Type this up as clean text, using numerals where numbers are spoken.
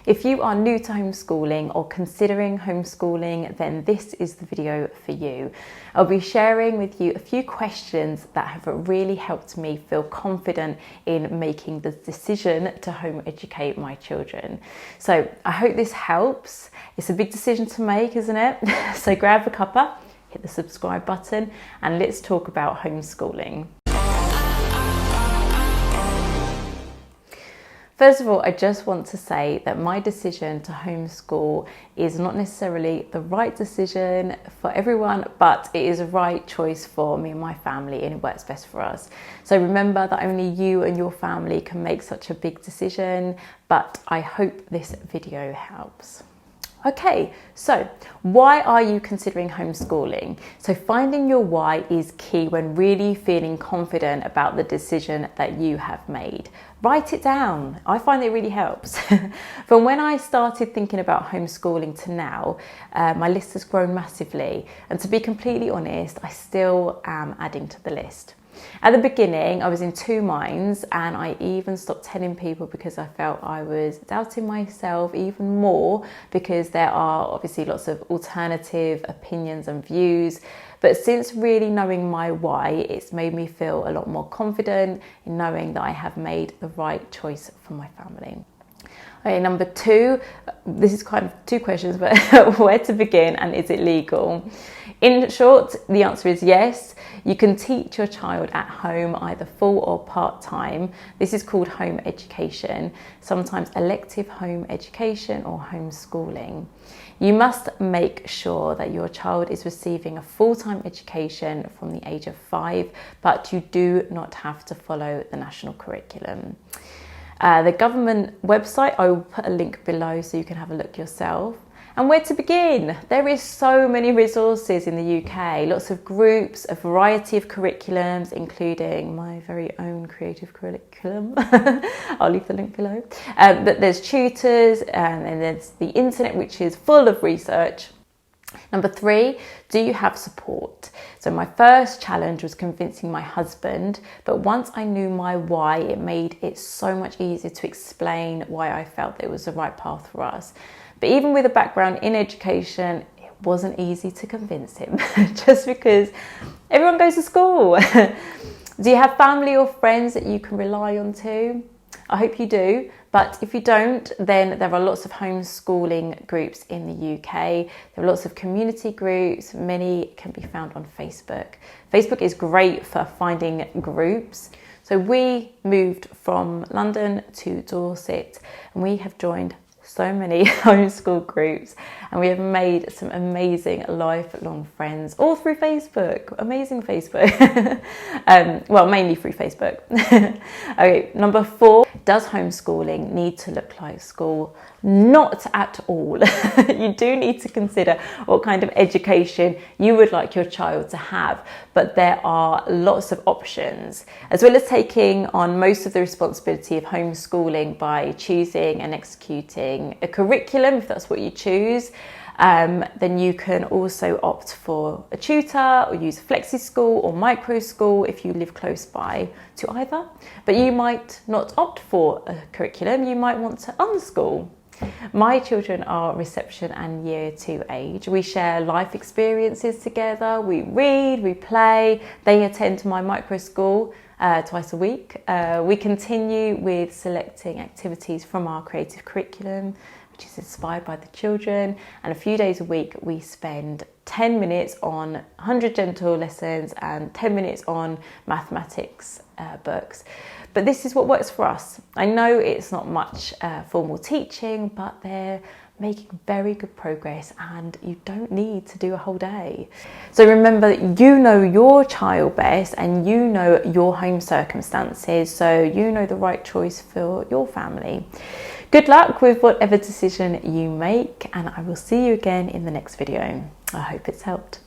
If you are new to homeschooling or considering homeschooling, then this is the video for you. I'll be sharing with you a few questions that have really helped me feel confident in making the decision to home educate my children. So I hope this helps. It's a big decision to make, isn't it? So grab a cuppa, hit the subscribe button, and let's talk about homeschooling. First of all, I just want to say that my decision to homeschool is not necessarily the right decision for everyone, but it is a right choice for me and my family, and it works best for us. So remember that only you and your family can make such a big decision, but I hope this video helps. Okay, so why are you considering homeschooling? So finding your why is key when really feeling confident about the decision that you have made. Write it down. I find it really helps. From when I started thinking about homeschooling to now, my list has grown massively. And to be completely honest, I still am adding to the list. At the beginning, I was in two minds, and I even stopped telling people because I felt I was doubting myself even more, because there are obviously lots of alternative opinions and views. But since really knowing my why, it's made me feel a lot more confident in knowing that I have made the right choice for my family. Okay, number two, this is kind of two questions, but where to begin and is it legal? In short, the answer is yes. You can teach your child at home, either full or part-time. This is called home education, sometimes elective home education or homeschooling. You must make sure that your child is receiving a full-time education from the age of 5, but you do not have to follow the national curriculum. The government website, I will put a link below so you can have a look yourself. And where to begin? There is so many resources in the UK, lots of groups, a variety of curriculums, including my very own creative curriculum. I'll leave the link below. But there's tutors, and then there's the internet, which is full of research. Number 3, do you have support? So my first challenge was convincing my husband, but once I knew my why, it made it so much easier to explain why I felt that it was the right path for us. But even with a background in education, it wasn't easy to convince him, just because everyone goes to school. Do you have family or friends that you can rely on too? I hope you do, but if you don't, then there are lots of homeschooling groups in the UK. There are lots of community groups. Many can be found on Facebook. Facebook is great for finding groups. So we moved from London to Dorset, and we have joined so many homeschool groups, and we have made some amazing lifelong friends all through Facebook. Amazing Facebook. Well, mainly through Facebook. Okay, number 4, does homeschooling need to look like school? Not at all. You do need to consider what kind of education you would like your child to have, but there are lots of options. As well as taking on most of the responsibility of homeschooling by choosing and executing a curriculum, if that's what you choose, then you can also opt for a tutor or use a flexi school or micro school if you live close by to either. But you might not opt for a curriculum, you might want to unschool. My children are reception and year 2 age. We share life experiences together, we read, we play. They attend my micro school twice a week. We continue with selecting activities from our creative curriculum, which is inspired by the children, and a few days a week we spend 10 minutes on 100 gentle lessons and 10 minutes on mathematics books. But this is what works for us. I know it's not much formal teaching, but they're making very good progress, and you don't need to do a whole day. So remember that you know your child best, and you know your home circumstances, so you know the right choice for your family. Good luck with whatever decision you make, and I will see you again in the next video. I hope it's helped.